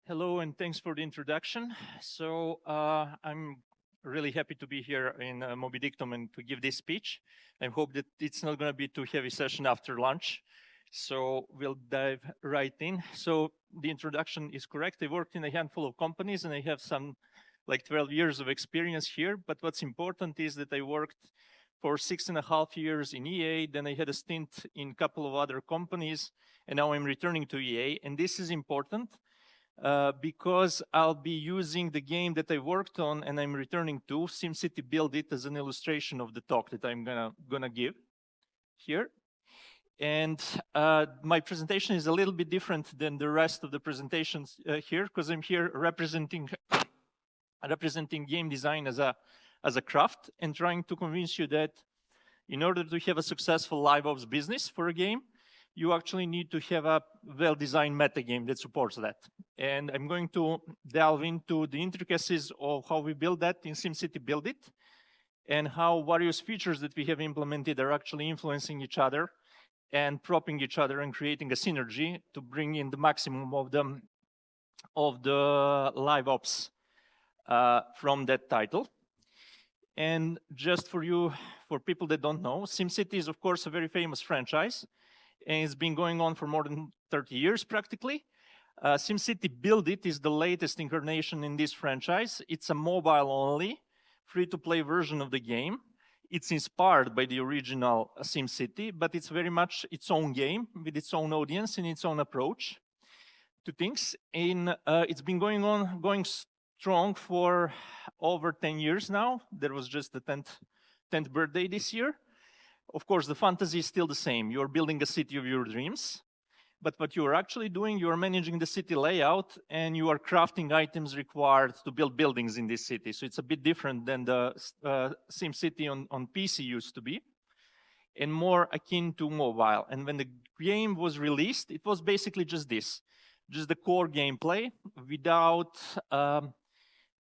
Hello, and thanks for the introduction. So I'm really happy to be here in Mobidictum and to give this speech. I hope that it's not going to be too heavy session after lunch. So we'll dive right in. So the introduction is correct. I worked in a handful of companies and I have some like 12 years of experience here. But what's important is that I worked for 6.5 years in EA. Then I had a stint in a couple of other companies, and now I'm returning to EA. And this is important because I'll be using the game that I worked on and I'm returning to, SimCity Build It, as an illustration of the talk that I'm gonna give here. And my presentation is a little bit different than the rest of the presentations here, because I'm here representing game design as a craft and trying to convince you that in order to have a successful LiveOps business for a game, you actually need to have a well-designed metagame that supports that. And I'm going to delve into the intricacies of how we build that in SimCity Build It, and how various features that we have implemented are actually influencing each other and propping each other and creating a synergy to bring in the maximum of the LiveOps from that title. And just for people that don't know, SimCity is, of course, a very famous franchise, and it's been going on for more than 30 years, practically. SimCity Build It is the latest incarnation in this franchise. It's a mobile-only, free-to-play version of the game. It's inspired by the original SimCity, but it's very much its own game with its own audience and its own approach to things. It's been going strong for over 10 years now. There was just the 10th birthday this year. Of course, the fantasy is still the same. You're building a city of your dreams. But what you are actually doing, you are managing the city layout and you are crafting items required to build buildings in this city. So it's a bit different than the SimCity on PC used to be, and more akin to mobile. And when the game was released, it was basically just this, just the core gameplay without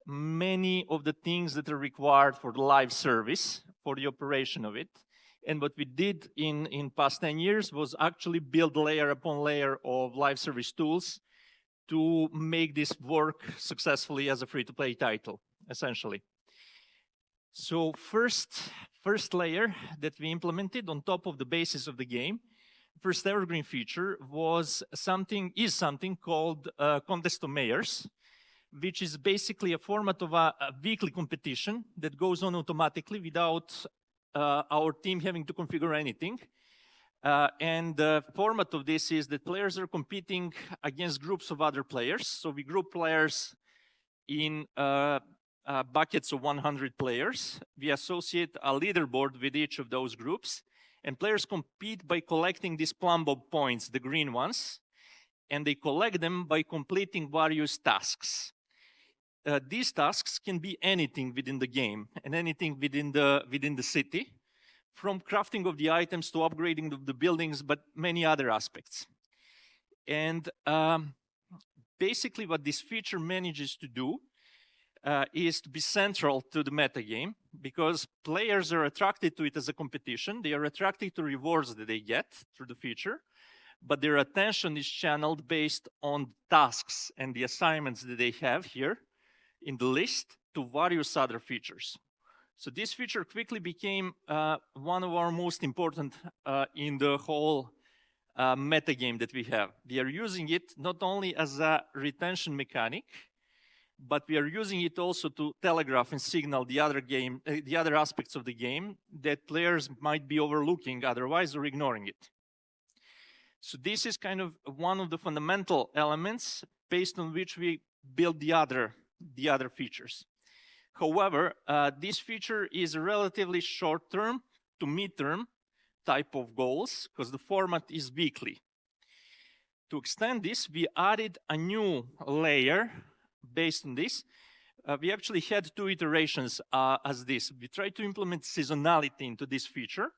many of the things that are required for the live service, for the operation of it. And what we did in past 10 years was actually build layer upon layer of live service tools to make this work successfully as a free-to-play title, essentially. So first layer that we implemented on top of the basis of the game, first evergreen feature is something called Contest of Mayors, which is basically a format of a weekly competition that goes on automatically without our team having to configure anything. And the format of this is that players are competing against groups of other players. So we group players in buckets of 100 players. We associate a leaderboard with each of those groups. And players compete by collecting these Plumbob points, the green ones. And they collect them by completing various tasks. These tasks can be anything within the game and anything within the city, from crafting of the items to upgrading of the buildings, but many other aspects. And basically what this feature manages to do is to be central to the metagame, because players are attracted to it as a competition. They are attracted to rewards that they get through the feature, but their attention is channeled based on tasks and the assignments that they have here in the list to various other features. So this feature quickly became one of our most important in the whole metagame that we have. We are using it not only as a retention mechanic, but we are using it also to telegraph and signal the other aspects of the game that players might be overlooking otherwise or ignoring it. So this is kind of one of the fundamental elements based on which we build the other features. However, this feature is a relatively short-term to mid-term type of goals because the format is weekly. To extend this, we added a new layer based on this. We actually had 2 iterations as this. We tried to implement seasonality into this feature.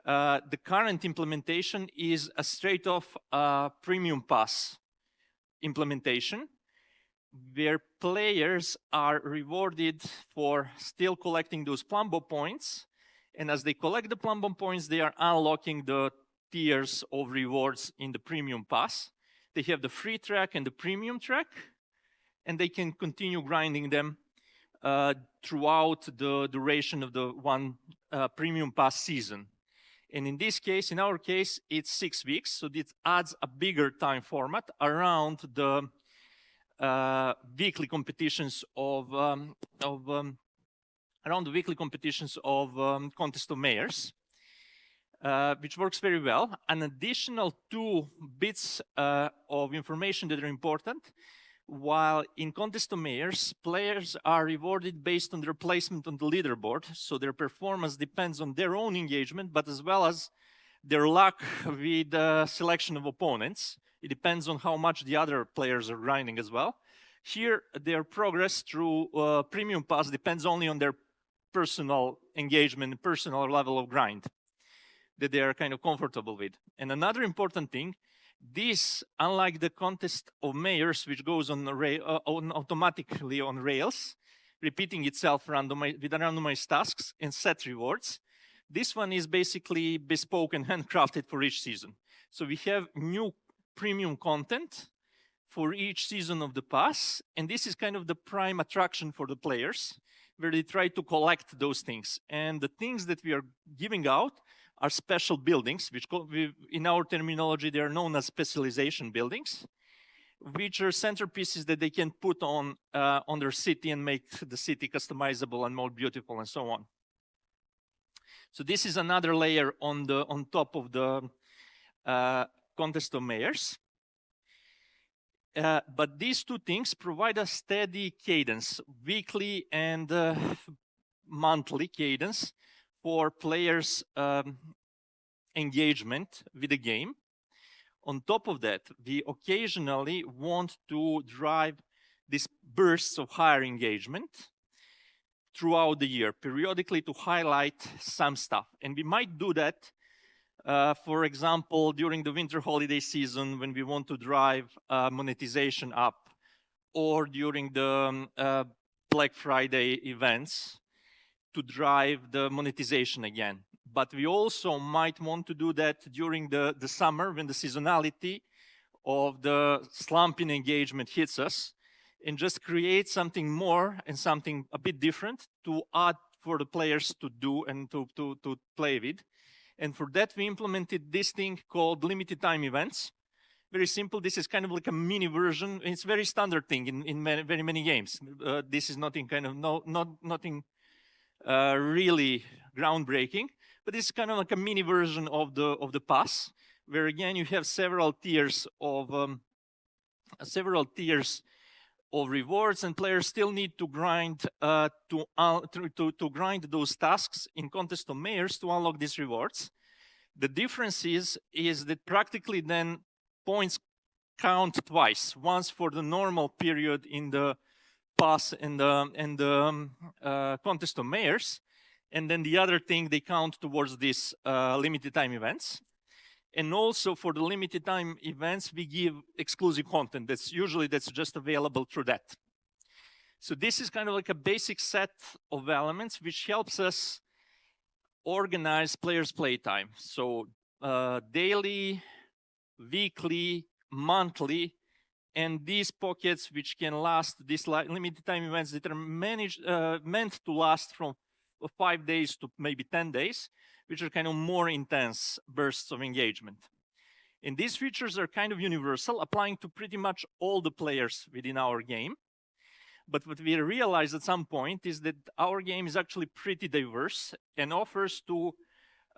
The current implementation is a straight-off premium pass implementation, where players are rewarded for still collecting those Plumbob points. And as they collect the Plumbob points, they are unlocking the tiers of rewards in the premium pass. They have the free track and the premium track, and they can continue grinding them throughout the duration of the one premium pass season. And in this case, in our case, it's 6 weeks, so this adds a bigger time format around the weekly competitions of Contest of Mayors, which works very well. An additional 2 bits of information that are important. While in Contest of Mayors, players are rewarded based on their placement on the leaderboard, so their performance depends on their own engagement, but as well as their luck with the selection of opponents. It depends on how much the other players are grinding as well. Here, their progress through Premium Pass depends only on their personal engagement, personal level of grind that they are kind of comfortable with. And another important thing, this, unlike the Contest of Mayors, which goes on automatically on rails, repeating itself with randomized tasks and set rewards, this one is basically bespoke and handcrafted for each season. So we have new premium content for each season of the pass, and this is kind of the prime attraction for the players, where they try to collect those things. And the things that we are giving out are special buildings, which in our terminology, they are known as specialization buildings, which are centerpieces that they can put on their city and make the city customizable and more beautiful and so on. So this is another layer on top of the Contest of Mayors. But these 2 things provide a steady cadence, weekly and monthly cadence for players' engagement with the game. On top of that, we occasionally want to drive these bursts of higher engagement throughout the year, periodically to highlight some stuff. And we might do that, for example, during the winter holiday season when we want to drive monetization up, or during the Black Friday events to drive the monetization again. But we also might want to do that during the summer when the seasonality of the slump in engagement hits us, and just create something more and something a bit different to add for the players to do and to play with. And for that, we implemented this thing called limited time events. Very simple. This is kind of like a mini version. It's a very standard thing in very many games. This is nothing nothing really groundbreaking, but it's kind of like a mini version of the pass, where again you have several tiers of rewards, and players still need to grind to grind those tasks in Contest of Mayors to unlock these rewards. The difference is that practically then points count twice, once for the normal period in the pass and the Contest of Mayors, and then the other thing they count towards these limited time events. And also for the limited time events, we give exclusive content that's just available through that. So this is kind of like a basic set of elements which helps us organize players' playtime. So daily, weekly, monthly, and these pockets which can last, these limited time events that are meant to last from 5 days to maybe 10 days, which are kind of more intense bursts of engagement. And these features are kind of universal, applying to pretty much all the players within our game. But what we realized at some point is that our game is actually pretty diverse and offers to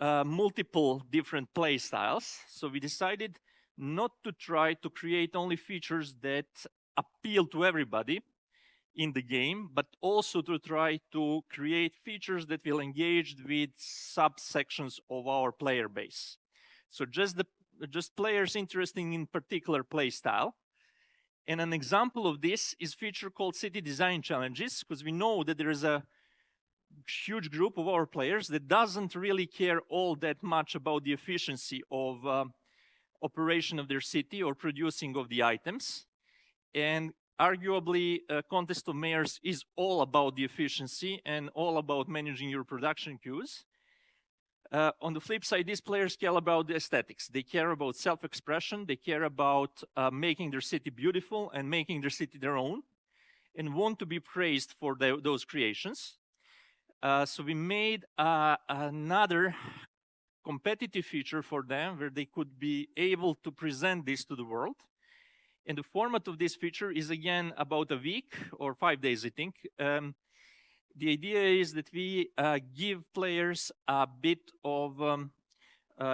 multiple different play styles. So we decided not to try to create only features that appeal to everybody in the game, but also to try to create features that will engage with subsections of our player base. So just players interested in particular play style. And an example of this is a feature called City Design Challenges, because we know that there is a huge group of our players that doesn't really care all that much about the efficiency of operation of their city or producing of the items. And arguably, Contest of Mayors is all about the efficiency and all about managing your production queues. On the flip side, these players care about the aesthetics. They care about self-expression. They care about making their city beautiful and making their city their own, and want to be praised for those creations. So we made another competitive feature for them where they could be able to present this to the world. And the format of this feature is, again, about a week or 5 days, I think. The idea is that we give players a bit of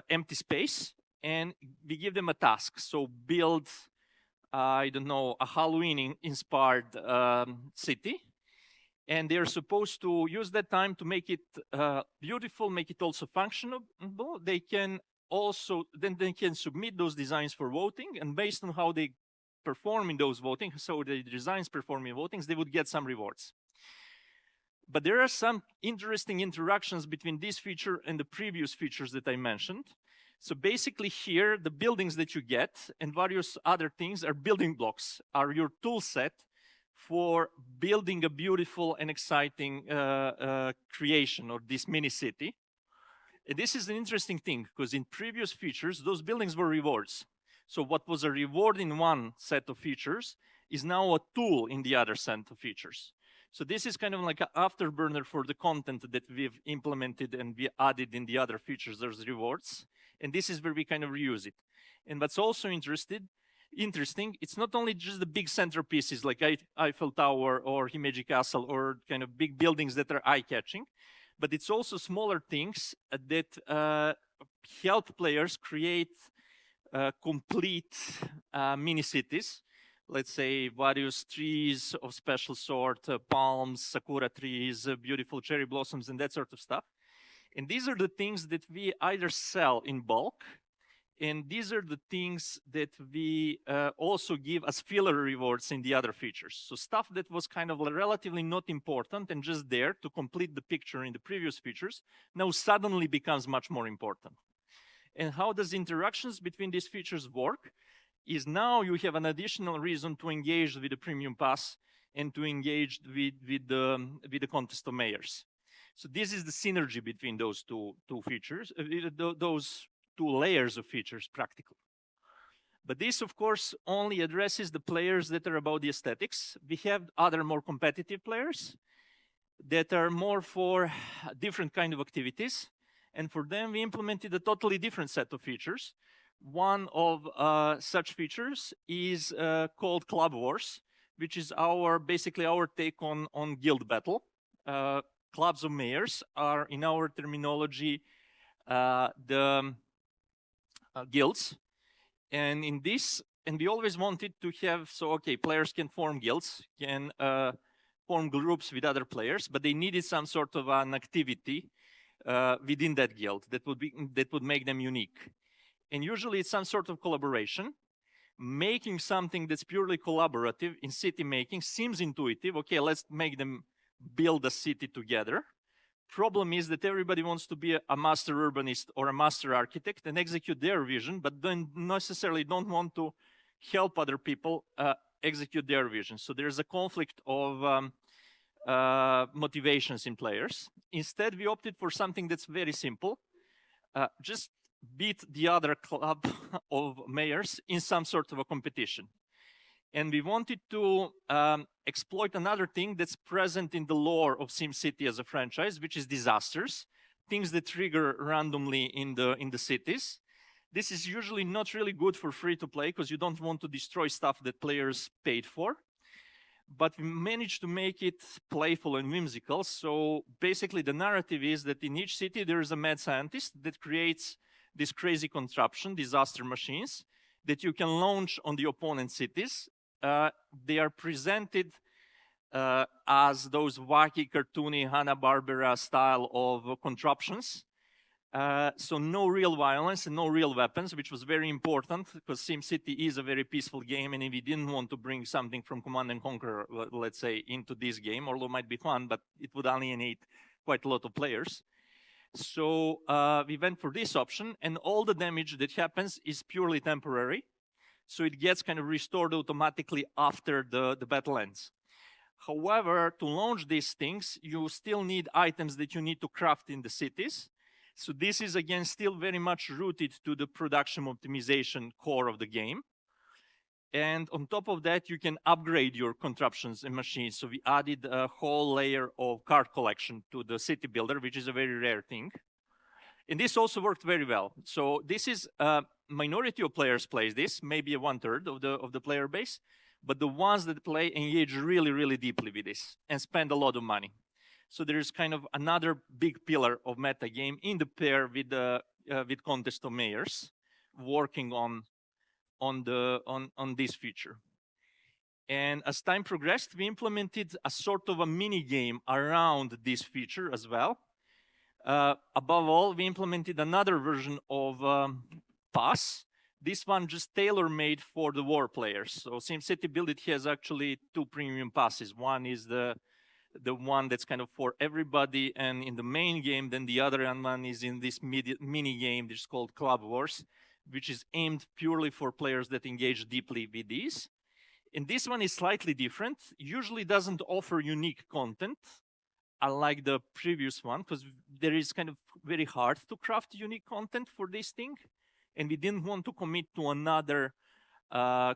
empty space, and we give them a task. So build, I don't know, a Halloween-inspired city. And they're supposed to use that time to make it beautiful, make it also functional. They can also, then they can submit those designs for voting, and based on how they perform in those voting, so the designs perform in votings, they would get some rewards. But there are some interesting interactions between this feature and the previous features that I mentioned. So basically here, the buildings that you get and various other things are building blocks, are your tool set for building a beautiful and exciting creation of this mini city. And this is an interesting thing, because in previous features, those buildings were rewards. So what was a reward in one set of features is now a tool in the other set of features. So this is kind of like an afterburner for the content that we've implemented and we added in the other features. There's rewards, and this is where we kind of reuse it. And what's also interesting, it's not only just the big centerpieces like Eiffel Tower or Himeji Castle or kind of big buildings that are eye-catching, but it's also smaller things that help players create complete mini cities. Let's say various trees of special sort, palms, sakura trees, beautiful cherry blossoms, and that sort of stuff. And these are the things that we either sell in bulk, and these are the things that we also give as filler rewards in the other features. So stuff that was kind of relatively not important and just there to complete the picture in the previous features now suddenly becomes much more important. And how does interactions between these features work? Is now you have an additional reason to engage with the premium pass and to engage with the contest of mayors. So this is the synergy between those two features, those two layers of features practically. But this, of course, only addresses the players that are about the aesthetics. We have other more competitive players that are more for different kind of activities. And for them, we implemented a totally different set of features. One of such features is called Club Wars, which is basically our take on guild battle. Clubs of mayors are, in our terminology, the guilds. And in this, and we always wanted to have, so okay, players can form guilds, can form groups with other players, but they needed some sort of an activity within that guild that would make them unique. And usually it's some sort of collaboration. Making something that's purely collaborative in city making seems intuitive. Okay, let's make them build a city together. Problem is that everybody wants to be a master urbanist or a master architect and execute their vision, but then necessarily don't want to help other people execute their vision. So there's a conflict of motivations in players. Instead, we opted for something that's very simple. Just beat the other club of mayors in some sort of a competition. And we wanted to exploit another thing that's present in the lore of SimCity as a franchise, which is disasters, things that trigger randomly in the cities. This is usually not really good for free-to-play because you don't want to destroy stuff that players paid for. But we managed to make it playful and whimsical. So basically the narrative is that in each city there is a mad scientist that creates this crazy contraption, disaster machines, that you can launch on the opponent cities. They are presented as those wacky, cartoony, Hanna-Barbera style of contraptions. So no real violence and no real weapons, which was very important because SimCity is a very peaceful game, and we didn't want to bring something from Command & Conquer, let's say, into this game, although it might be fun, but it would alienate quite a lot of players. So we went for this option, and all the damage that happens is purely temporary. So it gets kind of restored automatically after the battle ends. However, to launch these things, you still need items that you need to craft in the cities. So this is, again, still very much rooted to the production optimization core of the game. And on top of that, you can upgrade your contraptions and machines. So we added a whole layer of card collection to the city builder, which is a very rare thing. And this also worked very well. So this is a minority of players plays this, maybe 1/3 of the player base, but the ones that play engage really, really deeply with this and spend a lot of money. So there is kind of another big pillar of meta game in the pair with Contest of Mayors, working on this feature. And as time progressed, we implemented a sort of a mini game around this feature as well. Above all, we implemented another version of Pass. This one just tailor-made for the war players. So SimCity Build It has actually 2 premium passes. One is the one that's kind of for everybody and in the main game. Then the other one is in this mini game, which is called Club Wars, which is aimed purely for players that engage deeply with these. And this one is slightly different. Usually doesn't offer unique content, unlike the previous one, because there is kind of very hard to craft unique content for this thing. And we didn't want to commit to another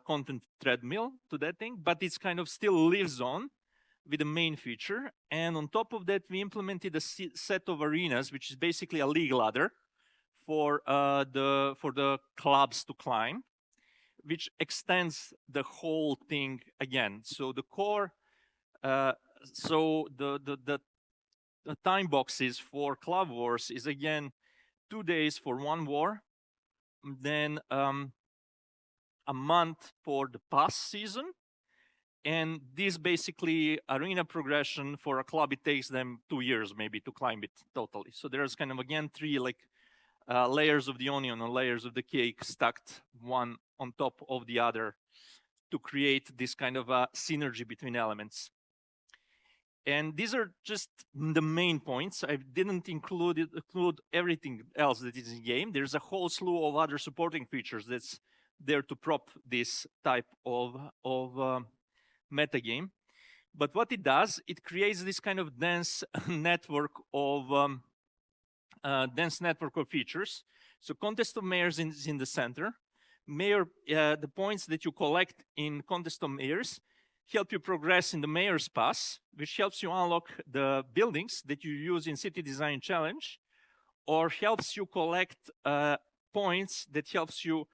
content treadmill to that thing, but it's kind of still lives on with the main feature. And on top of that, we implemented a set of arenas, which is basically a league ladder for the clubs to climb, which extends the whole thing again. So the core, so the time boxes for Club Wars is again 2 days for one war, then a month for the pass season, and this basically arena progression for a club, it takes them 2 years maybe to climb it totally. So there's kind of again 3 like layers of the onion or layers of the cake stacked one on top of the other to create this kind of a synergy between elements. And these are just the main points. I didn't include everything else that is in the game. There's a whole slew of other supporting features that's there to prop this type of meta game. But what it does, it creates this kind of dense network of features. So Contest of Mayors is in the center. The points that you collect in Contest of Mayors help you progress in the Mayor's Pass, which helps you unlock the buildings that you use in City Design Challenge, or helps you collect points that helps you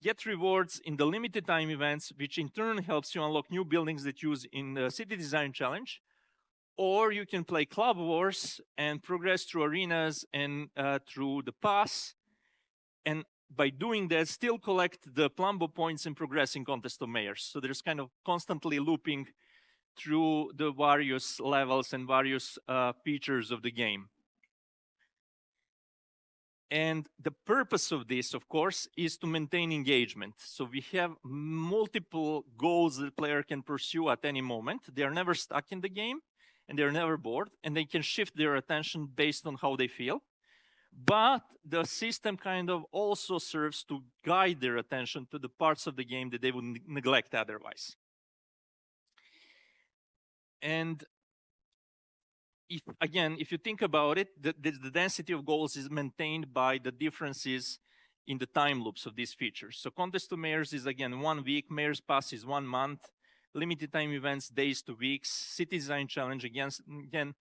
get rewards in the limited time events, which in turn helps you unlock new buildings that you use in the City Design Challenge. Or you can play Club Wars and progress through arenas and through the pass. And by doing that, still collect the Plumbo points and progress in Contest of Mayors. So there's kind of constantly looping through the various levels and various features of the game. And the purpose of this, of course, is to maintain engagement. So we have multiple goals that the player can pursue at any moment. They are never stuck in the game, and they're never bored, and they can shift their attention based on how they feel. But the system kind of also serves to guide their attention to the parts of the game that they would neglect otherwise. And if you think about it, the density of goals is maintained by the differences in the time loops of these features. So Contest of Mayors is again 1 week, Mayor's Pass is 1 month, limited time events, days to weeks, City Design Challenge, again,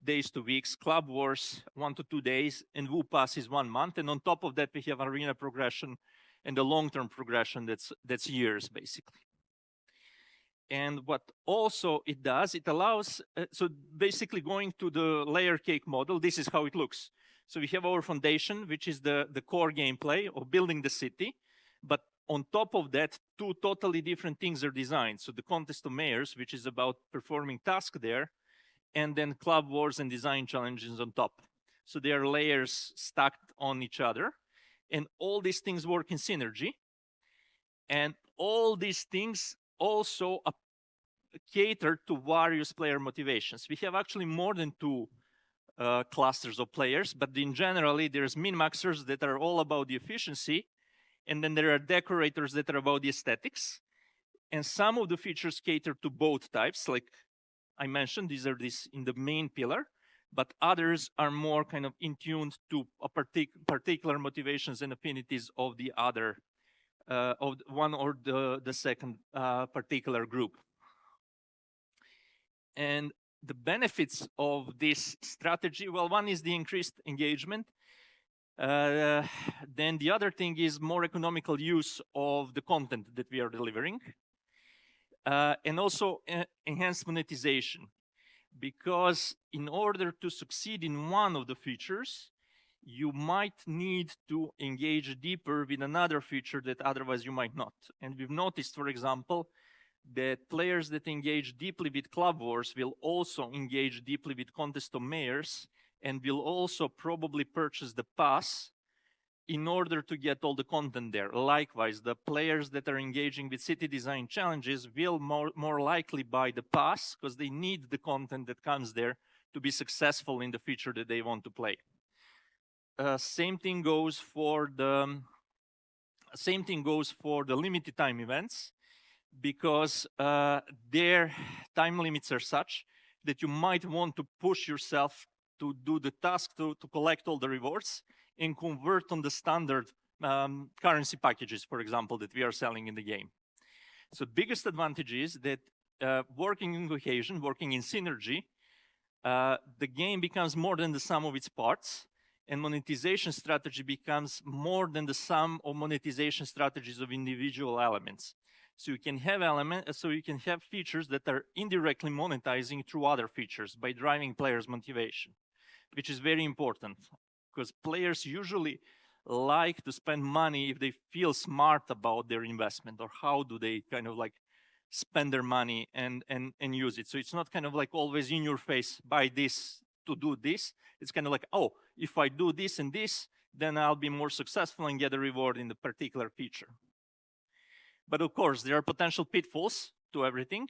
days to weeks, Club Wars, 1 to 2 days, and Woo Pass is 1 month. And on top of that, we have arena progression and the long-term progression that's years, basically. And what also it does, it allows, so basically going to the layer cake model, this is how it looks. So we have our foundation, which is the core gameplay of building the city. But on top of that, 2 totally different things are designed. So the Contest of Mayors, which is about performing tasks there, and then Club Wars and Design Challenges on top. So they are layers stacked on each other. And all these things work in synergy. And all these things also cater to various player motivations. We have actually more than 2 clusters of players, but in generally, there's min-maxers that are all about the efficiency, and then there are decorators that are about the aesthetics. And some of the features cater to both types, like I mentioned, these are in the main pillar, but others are more kind of in tune to a particular motivations and affinities of the other, of one or the second particular group. And the benefits of this strategy, well, one is the increased engagement. Then the other thing is more economical use of the content that we are delivering. And also enhanced monetization. Because in order to succeed in one of the features, you might need to engage deeper with another feature that otherwise you might not. And we've noticed, for example, that players that engage deeply with Club Wars will also engage deeply with Contest of Mayors and will also probably purchase the pass in order to get all the content there. Likewise, the players that are engaging with city design challenges will more likely buy the pass because they need the content that comes there to be successful in the feature that they want to play. Same thing goes for the limited time events, because their time limits are such that you might want to push yourself to do the task to collect all the rewards and convert on the standard currency packages, for example, that we are selling in the game. So the biggest advantage is that working in cohesion, working in synergy, the game becomes more than the sum of its parts, and monetization strategy becomes more than the sum of monetization strategies of individual elements. So you can have features that are indirectly monetizing through other features by driving players' motivation, which is very important because players usually like to spend money if they feel smart about their investment, or how do they kind of like spend their money and use it. So it's not kind of like always in your face, buy this to do this. It's kind of like, oh, if I do this and this, then I'll be more successful and get a reward in the particular feature. But of course, there are potential pitfalls to everything.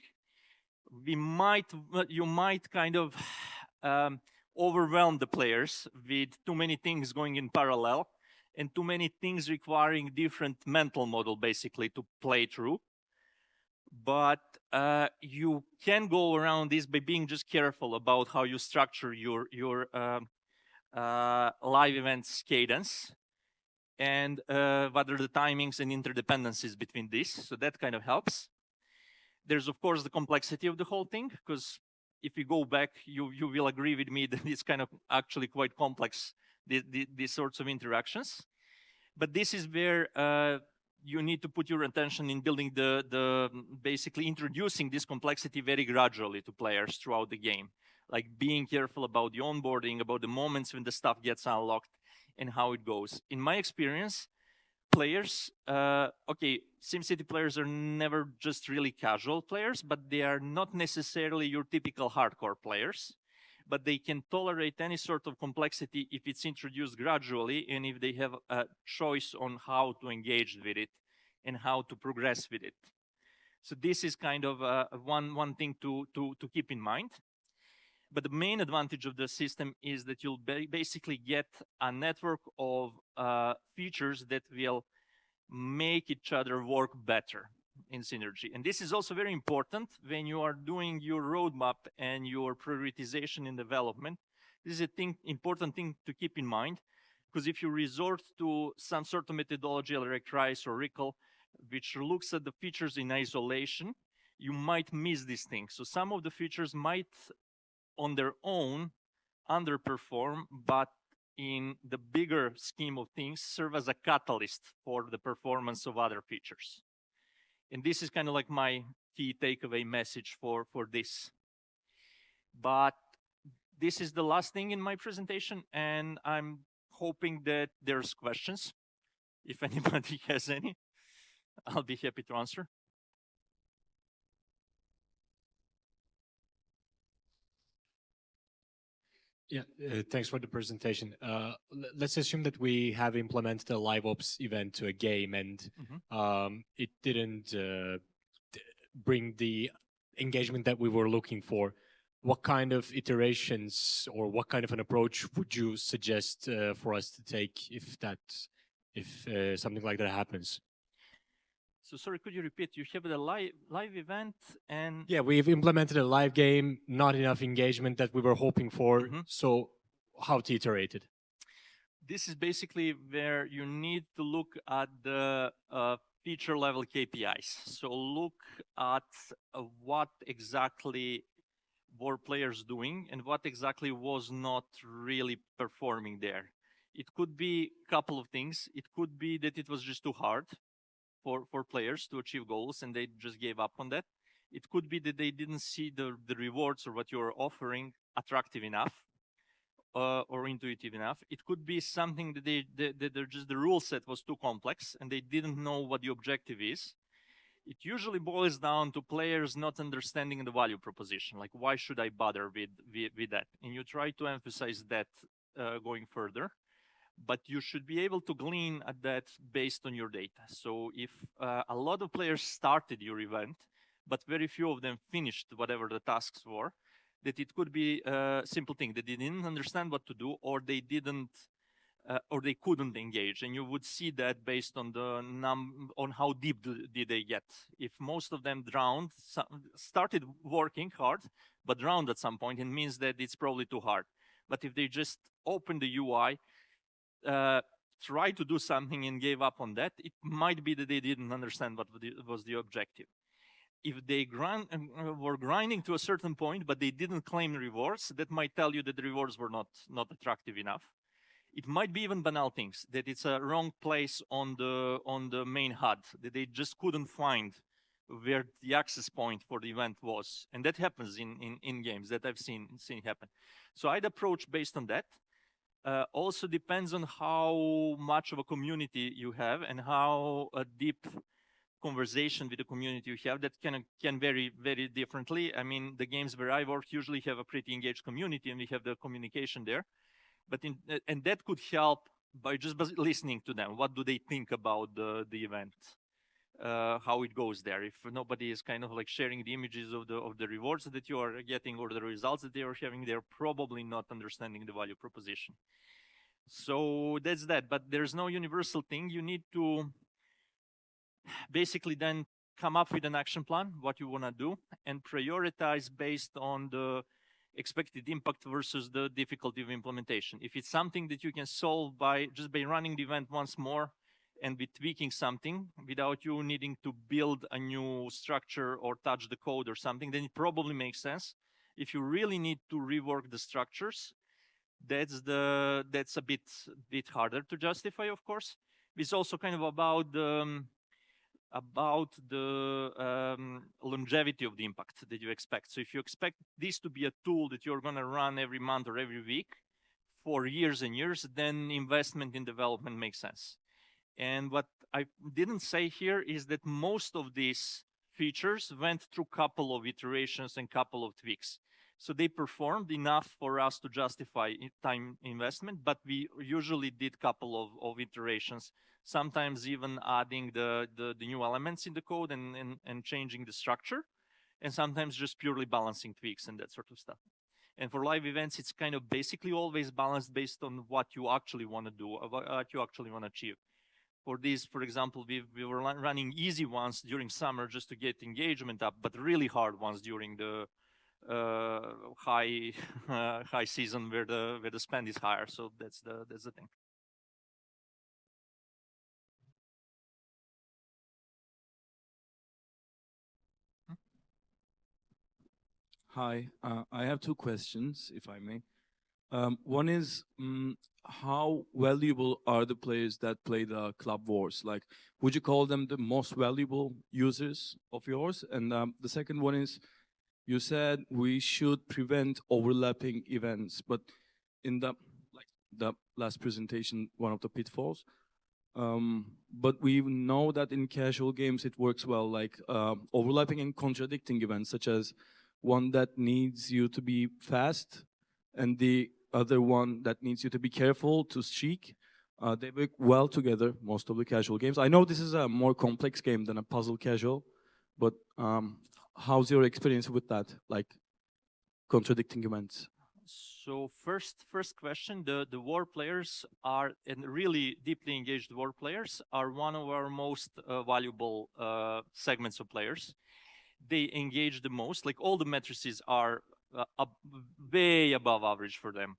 You might kind of overwhelm the players with too many things going in parallel and too many things requiring different mental model basically to play through. But you can go around this by being just careful about how you structure your live events cadence, and what are the timings and interdependencies between this. So that kind of helps. There's, of course, the complexity of the whole thing, because if you go back, you will agree with me that it's kind of actually quite complex, these sorts of interactions. But this is where you need to put your attention in building basically introducing this complexity very gradually to players throughout the game. Like being careful about the onboarding, about the moments when the stuff gets unlocked, and how it goes. In my experience, players, SimCity players are never just really casual players, but they are not necessarily your typical hardcore players, but they can tolerate any sort of complexity if it's introduced gradually and if they have a choice on how to engage with it and how to progress with it. So this is kind of one thing to keep in mind. But the main advantage of the system is that you'll basically get a network of features that will make each other work better in synergy. And this is also very important when you are doing your roadmap and your prioritization in development. This is an important thing to keep in mind, because if you resort to some sort of methodology like RISE or RICL, which looks at the features in isolation, you might miss these things. So some of the features might on their own underperform, but in the bigger scheme of things serve as a catalyst for the performance of other features. And this is kind of like my key takeaway message for this. But this is the last thing in my presentation, and I'm hoping that there's questions. If anybody has any, I'll be happy to answer. Yeah, thanks for the presentation. Let's assume that we have implemented a LiveOps event to a game and it didn't bring the engagement that we were looking for. What kind of iterations or what kind of an approach would you suggest for us to take if something like that happens? So sorry, could you repeat? You have the live event and... Yeah, we've implemented a live game, not enough engagement that we were hoping for. So how to iterate it? This is basically where you need to look at the feature level KPIs. So look at what exactly were players doing and what exactly was not really performing there. It could be a couple of things. It could be that it was just too hard for players to achieve goals and they just gave up on that. It could be that they didn't see the rewards or what you're offering attractive enough or intuitive enough. It could be something that they're just the rule set was too complex and they didn't know what the objective is. It usually boils down to players not understanding the value proposition, like why should I bother with that? And you try to emphasize that going further, but you should be able to glean at that based on your data. So if a lot of players started your event, but very few of them finished whatever the tasks were, that it could be a simple thing that they didn't understand what to do, or they didn't, or they couldn't engage. And you would see that based on the on how deep did they get. If most of them drowned, started working hard, but drowned at some point, it means that it's probably too hard. But if they just opened the UI, try to do something and gave up on that, it might be that they didn't understand what was the objective. If they were grinding to a certain point, but they didn't claim rewards, that might tell you that the rewards were not attractive enough. It might be even banal things, that it's a wrong place on the main HUD, that they just couldn't find where the access point for the event was. And that happens in games that I've seen happen. So I'd approach based on that. Also depends on how much of a community you have and how a deep conversation with the community you have. That can vary very differently. I mean, the games where I work usually have a pretty engaged community and we have the communication there. But and that could help by just listening to them. What do they think about the event? How it goes there. If nobody is kind of like sharing the images of the rewards that you are getting or the results that they are having, they're probably not understanding the value proposition. So that's that. But there's no universal thing. You need to basically then come up with an action plan, what you want to do, and prioritize based on the expected impact versus the difficulty of implementation. If it's something that you can solve by running the event once more and be tweaking something without you needing to build a new structure or touch the code or something, then it probably makes sense. If you really need to rework the structures, that's a bit harder to justify, of course. It's also kind of about the longevity of the impact that you expect. So if you expect this to be a tool that you're going to run every month or every week for years and years, then investment in development makes sense. And what I didn't say here is that most of these features went through a couple of iterations and couple of tweaks. So they performed enough for us to justify time investment, but we usually did a couple of iterations, sometimes even adding the new elements in the code and changing the structure, and sometimes just purely balancing tweaks and that sort of stuff. And for live events, it's kind of basically always balanced based on what you actually want to do, what you actually want to achieve. For these, for example, we were running easy ones during summer just to get engagement up, but really hard ones during the high season where the spend is higher. So that's the thing. Hi, I have two questions, if I may. One is, how valuable are the players that play the Club Wars? Like, would you call them the most valuable users of yours? And the second one is, you said we should prevent overlapping events, but in the last presentation, one of the pitfalls. But we know that in casual games it works well, like overlapping and contradicting events, such as one that needs you to be fast and the other one that needs you to be careful to streak. They work well together, most of the casual games. I know this is a more complex game than a puzzle casual, but how's your experience with that, like contradicting events? So first question, the war players are, and really deeply engaged war players are one of our most valuable segments of players. They engage the most, like all the matrices are way above average for them.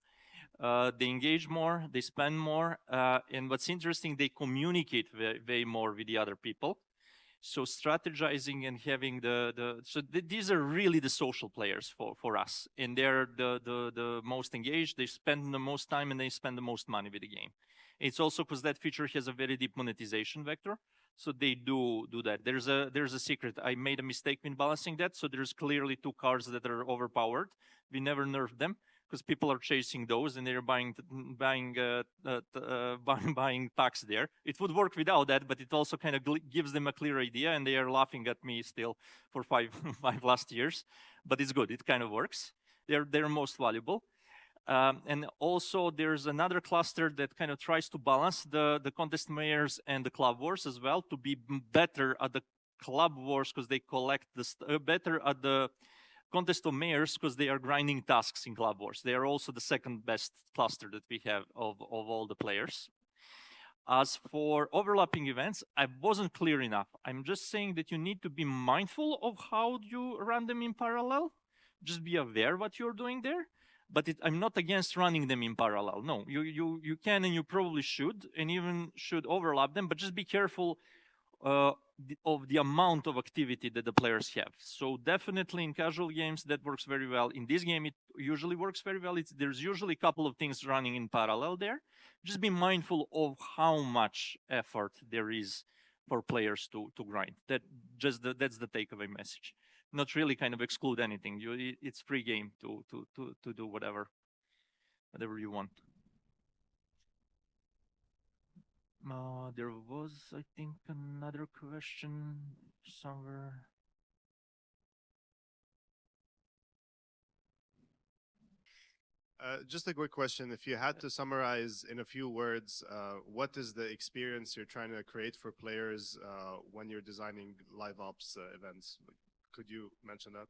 They engage more, they spend more, and what's interesting, they communicate way more with the other people. So strategizing and having these are really the social players for us, and they're the most engaged. They spend the most time and they spend the most money with the game. It's also because that feature has a very deep monetization vector, so they do that. There's a secret. I made a mistake in balancing that, so there's clearly two cards that are overpowered. We never nerfed them because people are chasing those and they're buying packs there. It would work without that, but it also kind of gives them a clear idea, and they are laughing at me still for five last years. But it's good. It kind of works. They're most valuable. And also there's another cluster that kind of tries to balance the contest mayors and the club wars as well, to be better at the club wars because they collect better at the contest of mayors because they are grinding tasks in club wars. They are also the second best cluster that we have of all the players. As for overlapping events, I wasn't clear enough. I'm just saying that you need to be mindful of how you run them in parallel. Just be aware what you're doing there. But I'm not against running them in parallel. No, you can and you probably should, and even should overlap them, but just be careful of the amount of activity that the players have. So definitely in casual games that works very well. In this game, it usually works very well. There's usually a couple of things running in parallel there. Just be mindful of how much effort there is for players to grind. That's the takeaway message. Not really kind of exclude anything. It's free game to do whatever you want. There was, I think, another question somewhere. Just a quick question. If you had to summarize in a few words, what is the experience you're trying to create for players when you're designing LiveOps events? Could you mention that?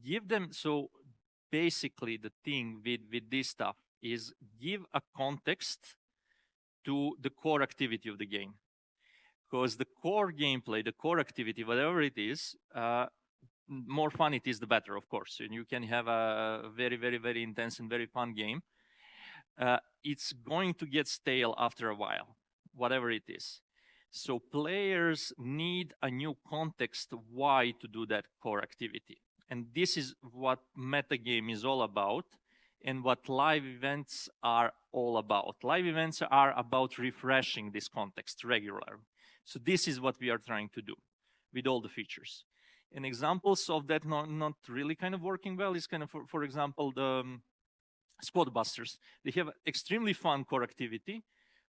Give them, so basically the thing with this stuff is give a context to the core activity of the game. Because the core gameplay, the core activity, whatever it is, more fun it is, the better, of course. And you can have a very, very, very intense and very fun game. It's going to get stale after a while, whatever it is. So players need a new context why to do that core activity. And this is what metagame is all about and what live events are all about. Live events are about refreshing this context regularly. So this is what we are trying to do with all the features. And examples of that not really kind of working well is kind of, for example, the Squad Busters. They have extremely fun core activity,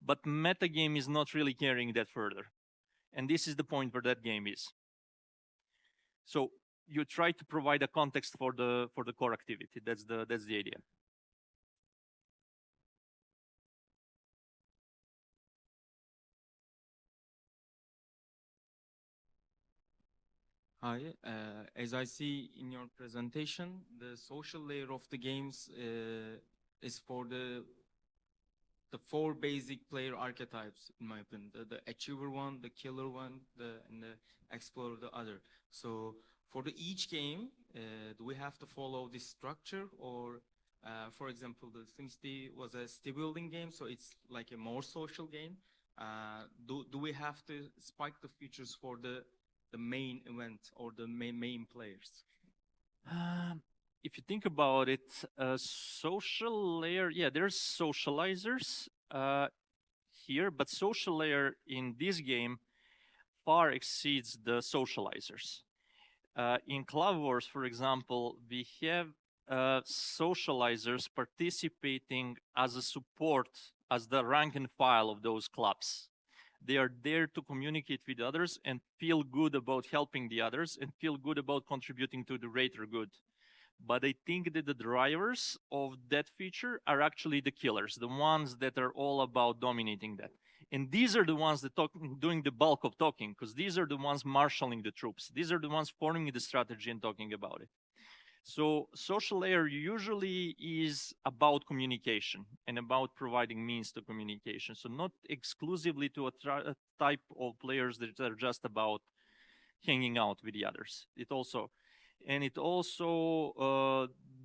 but metagame is not really carrying that further. And this is the point where that game is. So you try to provide a context for the core activity. That's the idea. Hi, as I see in your presentation, the social layer of the games is for the 4 basic player archetypes, in my opinion. The achiever one, the killer one, and the explorer, the other. So for each game, do we have to follow this structure? Or, for example, the SimCity was a city building game, so it's like a more social game. Do we have to spike the features for the main event or the main players? If you think about it, social layer, yeah, there's socializers here, but social layer in this game far exceeds the socializers. In Club Wars, for example, we have socializers participating as a support, as the rank and file of those clubs. They are there to communicate with others and feel good about helping the others and feel good about contributing to the greater good. But I think that the drivers of that feature are actually the killers, the ones that are all about dominating that. And these are the ones that doing the bulk of talking, because these are the ones marshaling the troops. These are the ones forming the strategy and talking about it. So social layer usually is about communication and about providing means to communication. So not exclusively to a type of players that are just about hanging out with the others.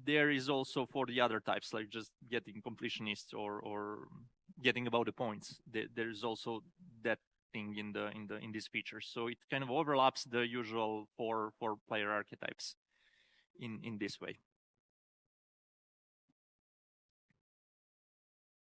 There is also for the other types, like just getting completionists or getting about the points. There is also that thing in these features. So it kind of overlaps the usual four player archetypes in this way.